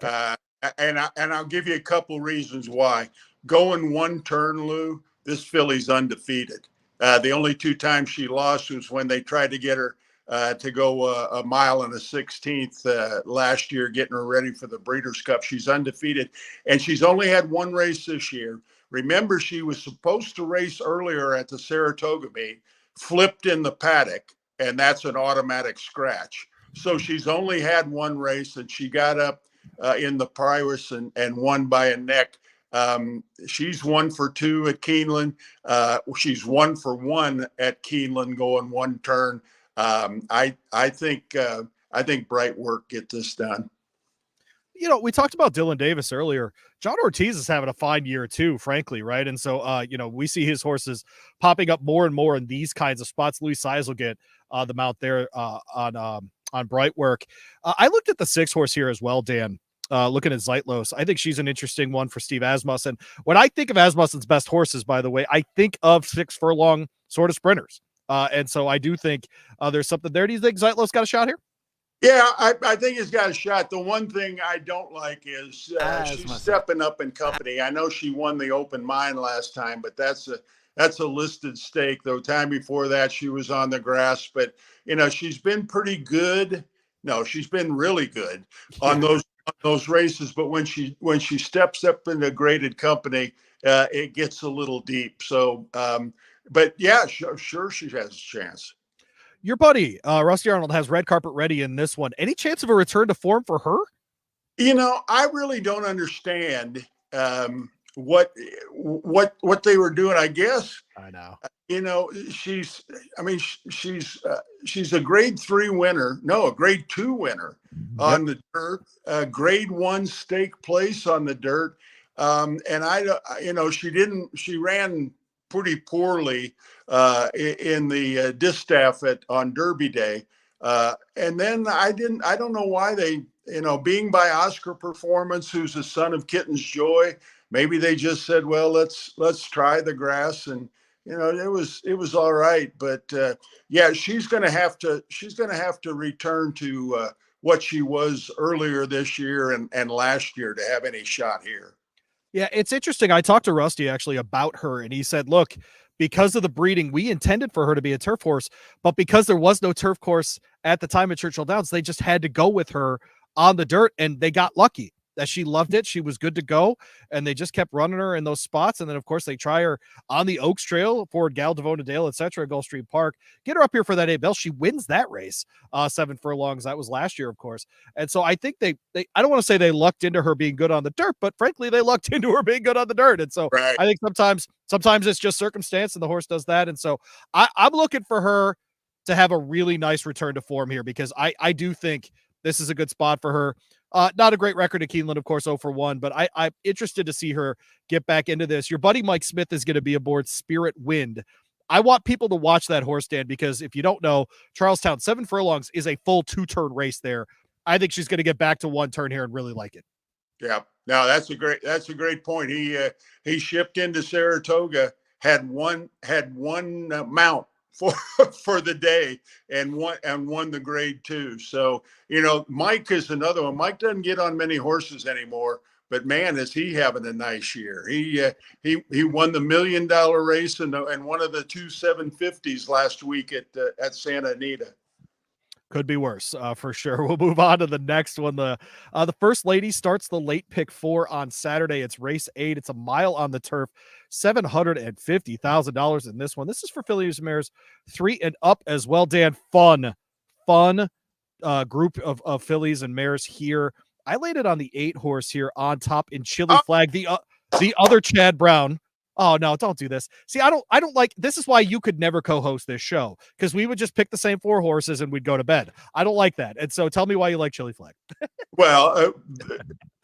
And I'll give you a couple reasons why. Going one turn, Lou, this filly's undefeated. The only 2 times she lost was when they tried to get her to go a mile and a 16th last year, getting her ready for the Breeders' Cup. She's undefeated, and she's only had 1 race this year. Remember, she was supposed to race earlier at the Saratoga meet, flipped in the paddock, and that's an automatic scratch. So she's only had 1 race, and she got up in the Pyrrhus and won by a neck. She's 1 for 2 at Keeneland. She's 1 for 1 at Keeneland going 1 turn. I think Bright Work get this done. You know, we talked about Dylan Davis earlier. John Ortiz is having a fine year too, frankly, right? And so, you know, we see his horses popping up more and more in these kinds of spots. Louis Size will get them out there on Bright Work. I looked at the 6 horse here as well, Dan. Looking at Zeitlos, I think she's an interesting one for Steve Asmussen. When I think of Asmussen's best horses, by the way, I think of 6 furlong sort of sprinters. And so I do think there's something there. Do you think Zeitlos got a shot here? Yeah, I think he's got a shot. The one thing I don't like is she's stepping up in company. I know she won the Open Mine last time, but that's a listed stake. The time before that, she was on the grass. But, you know, she's been pretty good. No, she's been really good on those races. But when she steps up into graded company, it gets a little deep. So, but yeah, sure she has a chance. Your buddy, Rusty Arnold, has red carpet ready in this one. Any chance of a return to form for her? You know, I really don't understand what they were doing. I guess I know. You know, she's a grade 3 winner. No, a grade 2 winner on the dirt. Grade 1 stake place on the dirt. And she ran pretty poorly in the distaff on Derby Day. And then I don't know why they, being by Oscar Performance, who's the son of Kitten's Joy, maybe they just said, well, let's try the grass. And, it was all right. But yeah, she's going to have to return to what she was earlier this year and last year to have any shot here. Yeah, it's interesting. I talked to Rusty actually about her, and he said, look, because of the breeding, we intended for her to be a turf horse, but because there was no turf course at the time at Churchill Downs, they just had to go with her on the dirt, and they got lucky that she loved it. She was good to go, and they just kept running her in those spots. And then, of course, they try her on the Oaks Trail, Ford Gal Devona Dale, etc., Gulfstream Park. Get her up here for that 8 bell. She wins that race, 7 furlongs. That was last year, of course. And so I think they I don't want to say they lucked into her being good on the dirt, but frankly, they lucked into her being good on the dirt. And so right. I think sometimes it's just circumstance, and the horse does that. And so I'm looking for her to have a really nice return to form here, because I do think this is a good spot for her. Not a great record at Keeneland, of course, 0-1, but I'm interested to see her get back into this. Your buddy Mike Smith is going to be aboard Spirit Wind. I want people to watch that horse, Dan, because if you don't know, Charlestown 7 furlongs is a full 2-turn race there. I think she's going to get back to 1 turn here and really like it. Yeah, no, that's a great point. He shipped into Saratoga, had one mount for the day and won the grade 2. So, Mike is another one. Mike doesn't get on many horses anymore, but man, is he having a nice year. He won the $1 million race and one of the 2 750s last week at Santa Anita. Could be worse, for sure. We'll move on to the next one. The First Lady starts the late pick 4 on Saturday. It's race 8. It's a mile on the turf, $750,000 in this one. This is for fillies and mares 3 and up as well. Dan, fun group of fillies and mares here. I laid it on the 8 horse here on top in Chili Flag. The other Chad Brown. Oh no, don't do this. See, I don't like, this is why you could never co-host this show, because we would just pick the same 4 horses and we'd go to bed. I don't like that. And so tell me why you like Chili Flag. Well,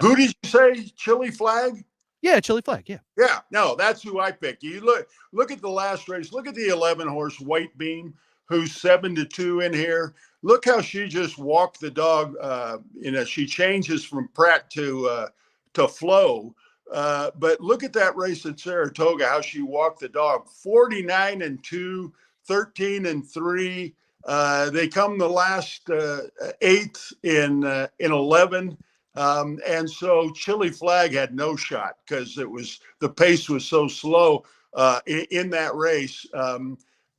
who did you say? Chili Flag? Yeah, Chili Flag. Yeah. Yeah, no, that's who I picked. You look at the last race. Look at the 11 horse White Beam, who's 7-2 in here. Look how she just walked the dog. She changes from Pratt to Flo. But look at that race at Saratoga, how she walked the dog. 49-2, 13-3. They come the last 8th in 11. And so Chili Flag had no shot because the pace was so slow in that race.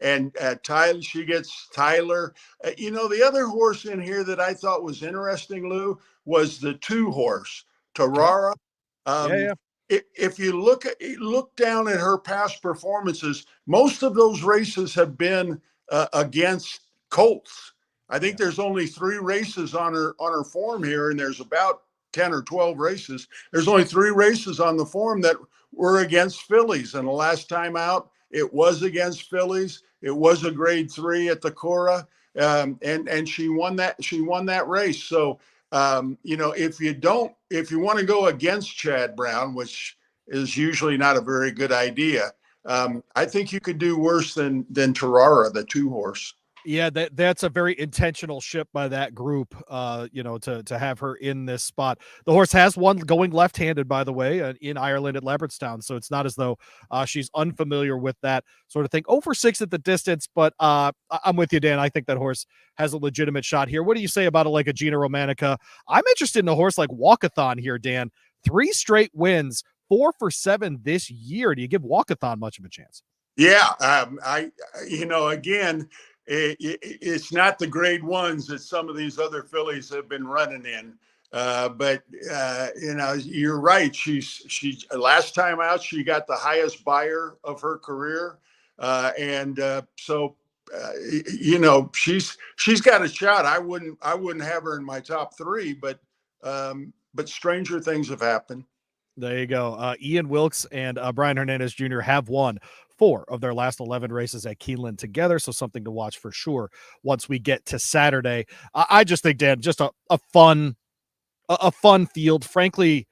And Tyler, she gets Tyler. The other horse in here that I thought was interesting, Lou, was the 2 horse, Tarara. Yeah. If you look down at her past performances, most of those races have been against colts. I think there's only 3 races on her form here, and there's about 10 or 12 races. There's only 3 races on the form that were against fillies, and the last time out, it was against fillies. It was a grade 3 at the Cora, and she won that race. So. If you want to go against Chad Brown, which is usually not a very good idea, I think you could do worse than Tarara, the 2 horse. Yeah, that's a very intentional ship by that group, to have her in this spot. The horse has won going left-handed, by the way, in Ireland at Leopardstown, so it's not as though she's unfamiliar with that sort of thing. 0-6 at the distance, but I'm with you, Dan. I think that horse has a legitimate shot here. What do you say about a Gina Romanica? I'm interested in a horse like Walkathon here, Dan. 3 straight wins, 4 for 7 this year. Do you give Walkathon much of a chance? Yeah, again, it's not the grade 1s that some of these other fillies have been running in. But you're right. She last time out, she got the highest buyer of her career. So she's got a shot. I wouldn't have her in my top 3, but stranger things have happened. There you go. Ian Wilkes and Brian Hernandez Jr. have won 4 of their last 11 races at Keeneland together. So something to watch for sure once we get to Saturday. I just think, Dan, just a fun field. Frankly,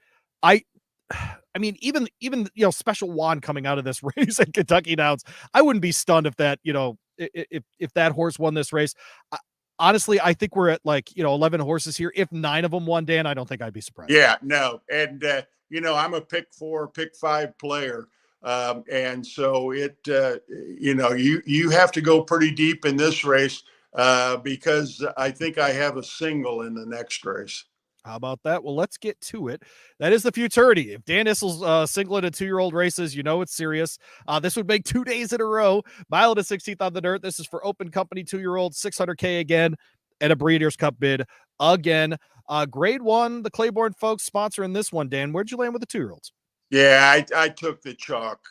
I mean, even Special Juan coming out of this race at Kentucky Downs, I wouldn't be stunned if that if that horse won this race. Honestly, I think we're at 11 horses here. If 9 of them won, Dan, I don't think I'd be surprised. Yeah, no, and I'm a pick 4, pick 5 player, and so you have to go pretty deep in this race because I think I have a single in the next race. How about that? Well, let's get to it. That is the futurity. If Dan Issel's singlet at 2-year-old races, it's serious. This would make 2 days in a row. Mile to 16th on the dirt. This is for open company 2-year-old, $600K again, and a Breeders' Cup bid again. Grade 1, the Claiborne folks sponsoring this one. Dan, where'd you land with the 2-year-olds? Yeah, I took the chalk.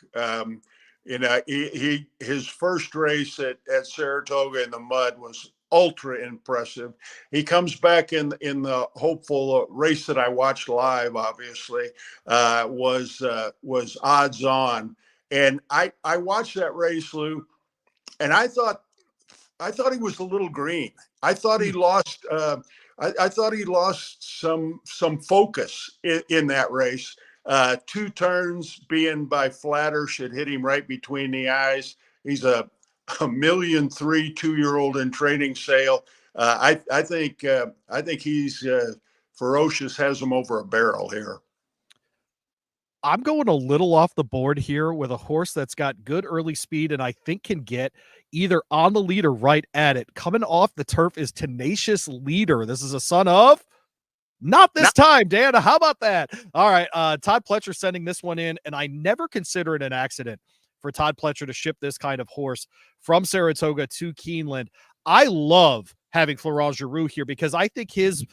His first race at Saratoga in the mud was ultra impressive. He comes back in the hopeful race that I watched live, obviously, was odds on. And I watched that race, Lou, and I thought he was a little green. I thought he lost I thought he lost some focus in that race. 2 turns being by flatter should hit him right between the eyes. He's a $1.3 million 2-year-old in training sale. I think he's ferocious, has him over a barrel here. I'm going a little off the board here with a horse that's got good early speed and I think can get either on the lead or right at it. Coming off the turf is Tenacious Leader. This is a son of Not this time, Dan. How about that? All right. Todd Pletcher sending this one in, and I never consider it an accident for Todd Pletcher to ship this kind of horse from Saratoga to Keeneland. I love having Florent Giroux here because I think his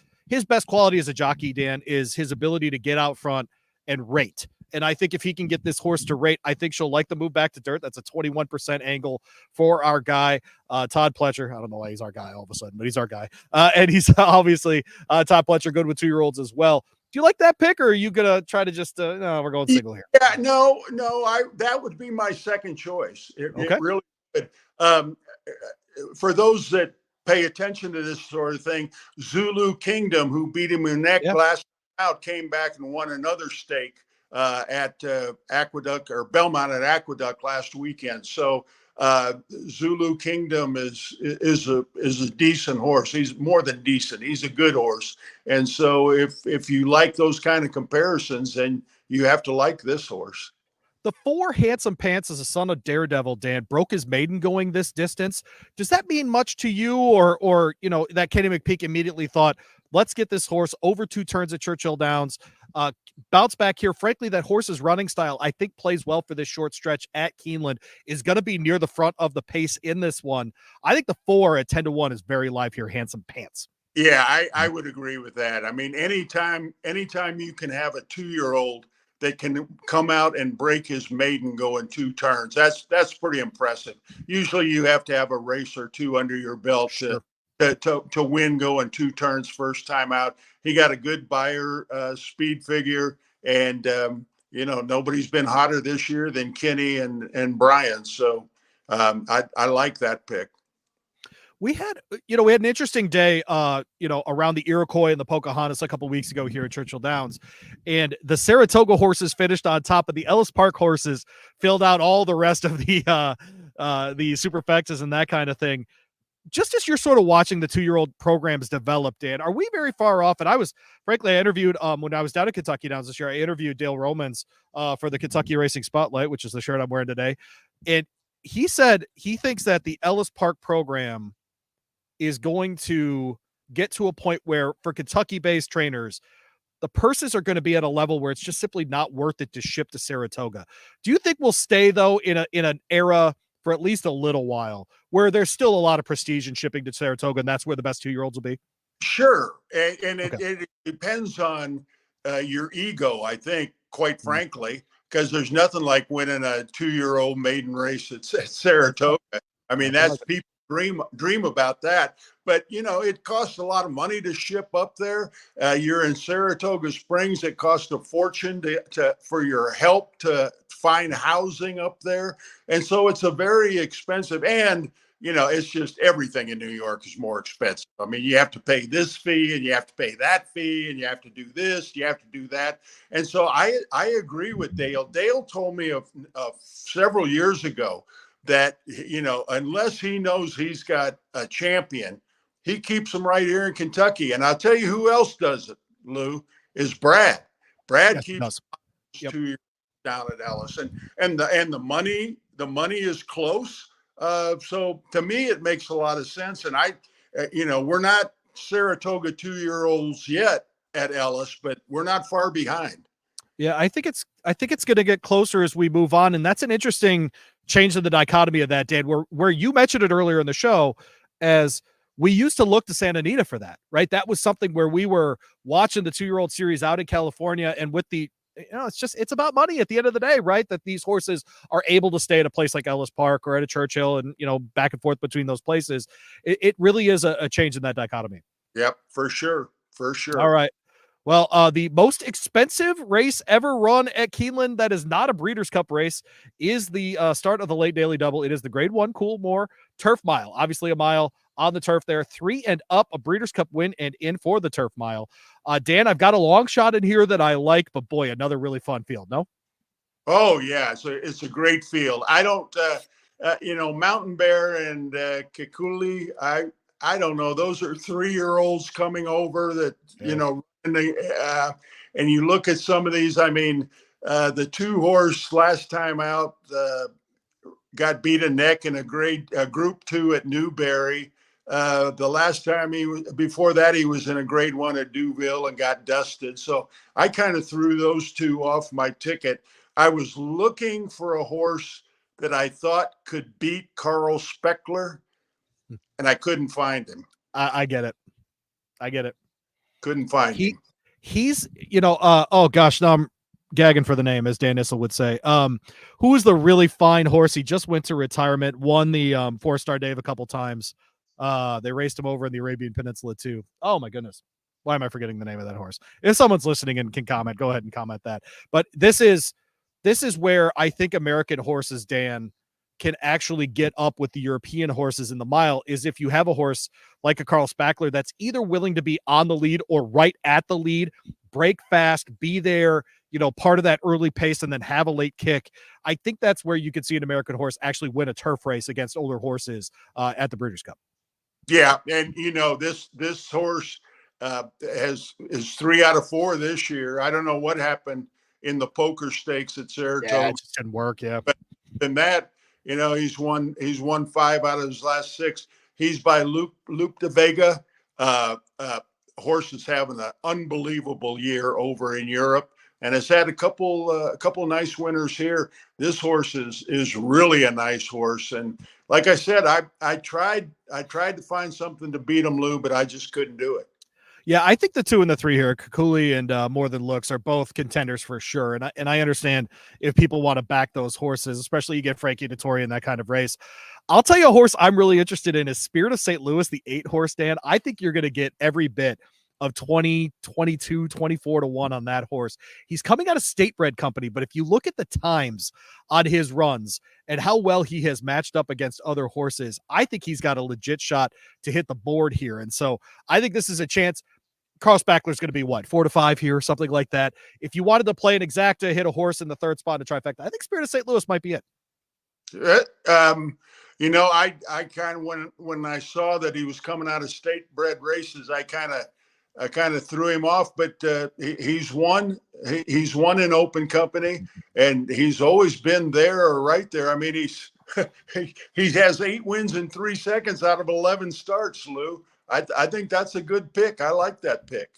best quality as a jockey, Dan, is his ability to get out front and rate. And I think if he can get this horse to rate, I think she'll like the move back to dirt. That's a 21% angle for our guy, Todd Pletcher. I don't know why he's our guy all of a sudden, but he's our guy. And he's obviously Todd Pletcher good with 2-year-olds as well. Do you like that pick, or are you going to try to just, no, we're going single here? Yeah, no, that would be my second choice. It really would. For those that pay attention to this sort of thing, Zulu Kingdom, who beat him in neck last out, came back and won another stake at Aqueduct or Belmont at Aqueduct last weekend. So Zulu Kingdom is a decent horse. He's more than decent. He's a good horse. And so if you like those kind of comparisons, then you have to like this horse. The 4 Handsome Pants is a son of Daredevil, Dan, broke his maiden going this distance. Does that mean much to you, or that Kenny McPeak immediately thought, let's get this horse over 2 turns at Churchill Downs, bounce back here? Frankly, that horse's running style, I think, plays well for this short stretch at Keeneland, is going to be near the front of the pace in this one. I think the 4 at 10-1 is very live here, Handsome Pants. Yeah, I would agree with that. I mean, anytime you can have a 2-year-old that can come out and break his maiden going 2 turns, that's pretty impressive. Usually you have to have a race or 2 under your belt to win going 2 turns first time out. He got a good buyer speed figure, and nobody's been hotter this year than Kenny and Brian. So I like that pick. We had an interesting day, around the Iroquois and the Pocahontas a couple weeks ago here at Churchill Downs, and the Saratoga horses finished on top, of the Ellis Park horses filled out all the rest of the superfectas and that kind of thing. Just as you're sort of watching the 2-year-old programs develop, Dan, are we very far off? And I interviewed when I was down at Kentucky Downs this year, I interviewed Dale Romans for the Kentucky Racing Spotlight, which is the shirt I'm wearing today. And he said he thinks that the Ellis Park program is going to get to a point where, for Kentucky-based trainers, the purses are going to be at a level where it's just simply not worth it to ship to Saratoga. Do you think we'll stay, though, in an era for at least a little while where there's still a lot of prestige in shipping to Saratoga, and that's where the best 2-year-olds will be? Sure. And it depends on your ego, I think, quite frankly, because there's nothing like winning a 2-year-old maiden race at Saratoga. I mean, that's people dream about that, but it costs a lot of money to ship up there. You're in Saratoga Springs. It costs a fortune for your help to find housing up there, and so it's a very expensive. And it's just everything in New York is more expensive. I mean, you have to pay this fee and you have to pay that fee and you have to do this, you have to do that. And so I agree with Dale. Dale told me of several years ago that, unless he knows he's got a champion, he keeps them right here in Kentucky. And I'll tell you who else does it, Lou, is Brad. Brad keeps 2 years down at Ellis, and the money is close. So to me, it makes a lot of sense. And we're not Saratoga 2-year-olds yet at Ellis, but we're not far behind. Yeah, I think it's going to get closer as we move on, and that's an interesting change in the dichotomy of that, Dan. Where you mentioned it earlier in the show, as we used to look to Santa Anita for that, right? That was something where we were watching the 2-year-old series out in California, and with the it's about money at the end of the day, right? That these horses are able to stay at a place like Ellis Park or at a Churchill and, back and forth between those places. It really is a change in that dichotomy. Yep, for sure. For sure. All right. Well, the most expensive race ever run at Keeneland that is not a Breeders' Cup race is the start of the late daily double. It is the Grade 1 Coolmore Turf Mile. Obviously a mile on the turf there, 3 and up, a Breeders' Cup win and in for the Turf Mile. Dan, I've got a long shot in here that I like, but boy, another really fun field, no? Oh, yeah. It's a great field. I don't, Mountain Bear and Kikuli, I don't know. Those are 3-year-olds coming over that, and you look at some of these. I mean, the 2-horse last time out got beat a neck in a Group 2 at Newberry. The last time before that, he was in a Grade 1 at Deauville and got dusted. So I kind of threw those 2 off my ticket. I was looking for a horse that I thought could beat Carl Speckler, and I couldn't find him. I get it. Couldn't find him. He's, oh gosh, now I'm gagging for the name, as Dan Issel would say. Who is the really fine horse? He just went to retirement, won the 4-Star Dave a couple times. They raced him over in the Arabian Peninsula too. Oh my goodness. Why am I forgetting the name of that horse? If someone's listening and can comment, go ahead and comment that. But this is where I think American horses, Dan, can actually get up with the European horses in the mile, is if you have a horse like a Carl Spackler that's either willing to be on the lead or right at the lead, break fast, be there, part of that early pace, and then have a late kick. I think that's where you could see an American horse actually win a turf race against older horses at the Breeders' Cup. Yeah, and this horse is 3 out of 4 this year. I don't know what happened in the poker stakes at Saratoga. Yeah, it just didn't work. Yeah, but than that, he's won 5 out of his last 6. He's by Luke de Vega. Horse is having an unbelievable year over in Europe, and has had a couple nice winners here. This horse is really a nice horse, and like I said, I tried to find something to beat him, Lou, but I just couldn't do it. Yeah, I think the 2 and the 3 here, Kikuli and More Than Looks, are both contenders for sure. And I understand if people want to back those horses, especially you get Frankie Dettori in that kind of race. I'll tell you a horse I'm really interested in is Spirit of St. Louis, the 8-horse, Dan. I think you're going to get every bit of 20, 22, 24 to 1 on that horse. He's coming out of State Bred Company, but if you look at the times on his runs and how well he has matched up against other horses, I think he's got a legit shot to hit the board here. And so I think this is a chance. Carl Spackler's going to be 4 to 5 here, something like that. If you wanted to play an exacta, hit a horse in the 3rd spot in a trifecta, I think Spirit of St. Louis might be it. I kind of, when I saw that he was coming out of State Bred races, I kind of threw him off, but he's won in open company, and he's always been there or right there. I mean, he has 8 wins in 3 seconds out of 11 starts, Lou. I think that's a good pick. I like that pick.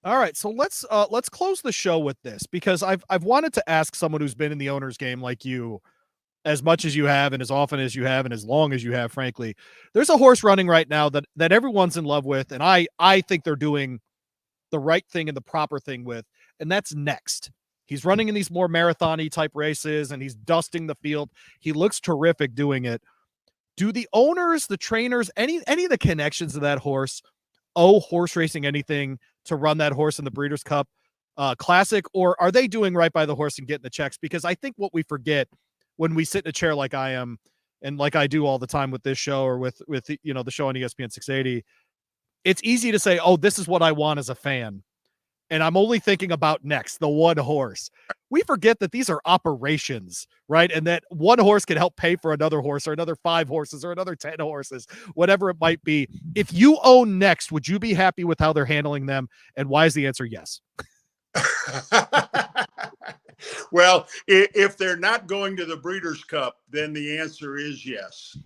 All right, so let's close the show with this, because I've wanted to ask someone who's been in the owner's game like you as much as you have and as often as you have and as long as you have, frankly. There's a horse running right now that everyone's in love with, and I think they're doing the right thing and the proper thing with, and that's Next. He's running in these more marathon-y type races, and he's dusting the field. He looks terrific doing it. Do the owners, the trainers, any of the connections to that horse owe horse racing anything to run that horse in the Breeders' Cup Classic, or are they doing right by the horse and getting the checks? Because I think what we forget when we sit in a chair like I am and like I do all the time with this show or with you know, the show on ESPN 680, it's easy to say, oh, this is what I want as a fan. And I'm only thinking about next, the one horse. We forget that these are operations, right? And that one horse can help pay for another horse or another 5 horses or another 10 horses, whatever it might be. If you own Next, would you be happy with how they're handling them? And why is the answer yes? Well, if they're not going to the Breeders' Cup, then the answer is yes.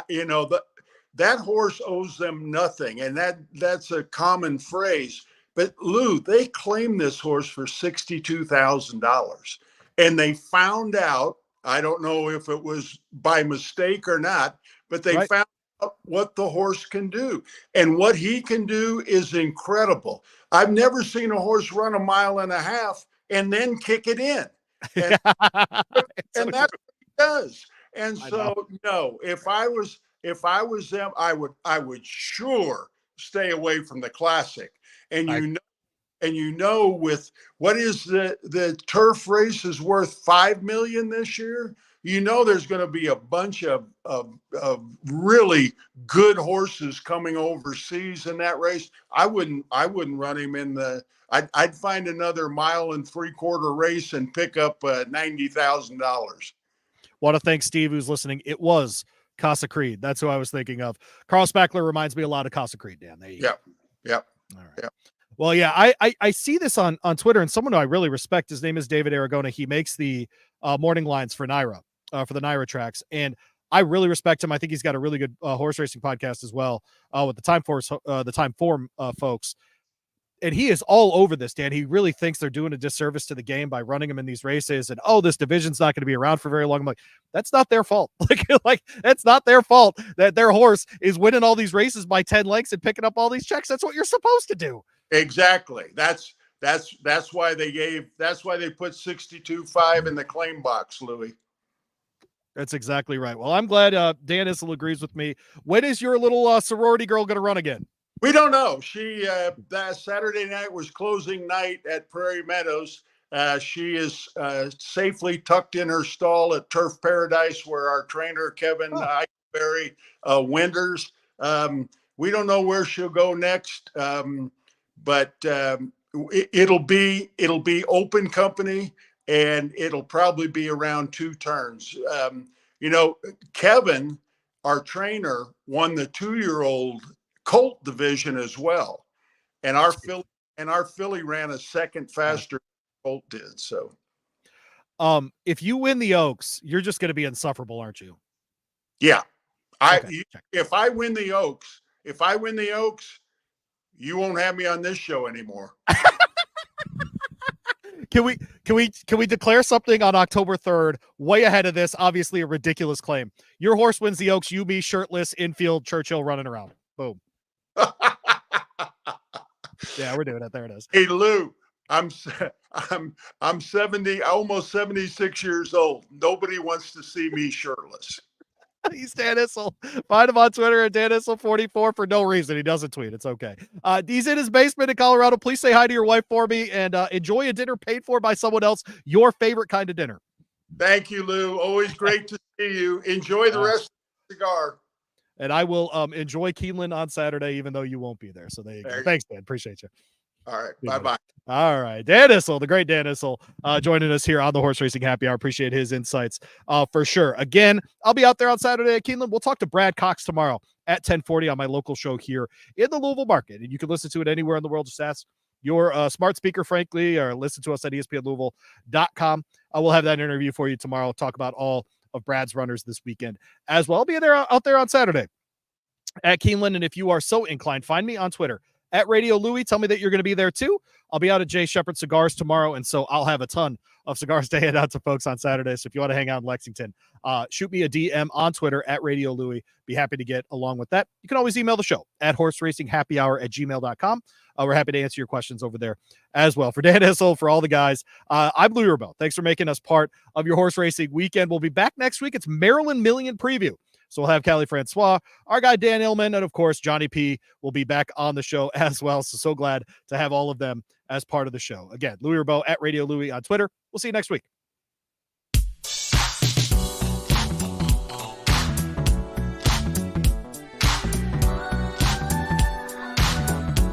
You know, that horse owes them nothing, and that's a common phrase. But Lou, they claimed this horse for $62,000, and they found out. I don't know if it was by mistake or not, but they found out what the horse can do, and what he can do is incredible. I've never seen a horse run 1.5 miles and then kick it in, and, and that's what he does. And so, no, if I was them, I would sure stay away from the Classic. And you know, with what is the turf race is worth $5 million this year. You know, there's going to be a bunch of really good horses coming overseas in that race. I wouldn't run him in the. I'd find another 1.75 mile race and pick up $90,000. Want to thank Steve who's listening. It was Casa Creed. That's who I was thinking of. Carl Spackler reminds me a lot of Casa Creed, Dan. There you go. Yep. All right. Yep. Well, yeah, I see this on Twitter, and someone who I really respect, his name is David Aragona. He makes the morning lines for NYRA, for the NYRA tracks, and I really respect him. I think he's got a really good horse racing podcast as well with the Time Form folks. And he is all over this, Dan. He really thinks they're doing a disservice to the game by running them in these races. And, oh, this division's not going to be around for very long. I'm like, that's not their fault. Like that's not their fault that their horse is winning all these races by 10 lengths and picking up all these checks. That's what you're supposed to do. Exactly. That's why they put 62.5 in the claim box, Louis. That's exactly right. Well, I'm glad Dan Issel agrees with me. When is your little sorority girl going to run again? We don't know. She that Saturday night was closing night at Prairie Meadows. She is safely tucked in her stall at Turf Paradise, where our trainer Kevin Eichberry winters. We don't know where she'll go next, but it'll be open company, and it'll probably be around 2 turns. You know, Kevin, our trainer, won the 2-year-old colt division as well, and our filly ran a second faster than colt did. So if you win the Oaks, you're just going to be insufferable, aren't you? Yeah. If I win the Oaks, you won't have me on this show anymore. Can we declare something on October 3rd, way ahead of this? Obviously a ridiculous claim. Your horse wins the Oaks, you, me, shirtless, infield, Churchill running around. Boom. Yeah, we're doing it. There it is. Hey, Lou, I'm 70, almost 76 years old. Nobody wants to see me shirtless. He's Dan Issel. Find him on Twitter at Dan Issel44 for no reason. He doesn't tweet. It's okay. He's in his basement in Colorado. Please say hi to your wife for me and enjoy a dinner paid for by someone else. Your favorite kind of dinner. Thank you, Lou. Always great to see you. Enjoy the rest of the cigar. And I will enjoy Keeneland on Saturday, even though you won't be there. So there you go. Thanks, Dan. Appreciate you. All right. Bye-bye. All right. Dan Issel, the great Dan Issel, joining us here on the Horse Racing Happy Hour. Appreciate his insights for sure. Again, I'll be out there on Saturday at Keeneland. We'll talk to Brad Cox tomorrow at 10:40 on my local show here in the Louisville market. And you can listen to it anywhere in the world. Just ask your smart speaker, frankly, or listen to us at ESPNLouisville.com. We'll have that interview for you tomorrow. We'll talk about all of Brad's runners this weekend as well. I'll be out there on Saturday at Keeneland. And if you are so inclined, find me on Twitter at Radio Louie. Tell me that you're going to be there too. I'll be out at Jay Shepherd Cigars tomorrow, and so I'll have a ton of cigars to hand out to folks on Saturday. So if you want to hang out in Lexington, shoot me a DM on Twitter at Radio Louie. Be happy to get along with that. You can always email the show at horseracinghappyhour@gmail.com. We're happy to answer your questions over there as well. For Dan Issel, for all the guys, I'm Louie Rebell. Thanks for making us part of your horse racing weekend. We'll be back next week. It's Maryland Million preview. So we'll have Callie Francois, our guy Dan Illman, and of course, Johnny P will be back on the show as well. So glad to have all of them as part of the show. Again, Louie Rebell at Radio Louie on Twitter. We'll see you next week.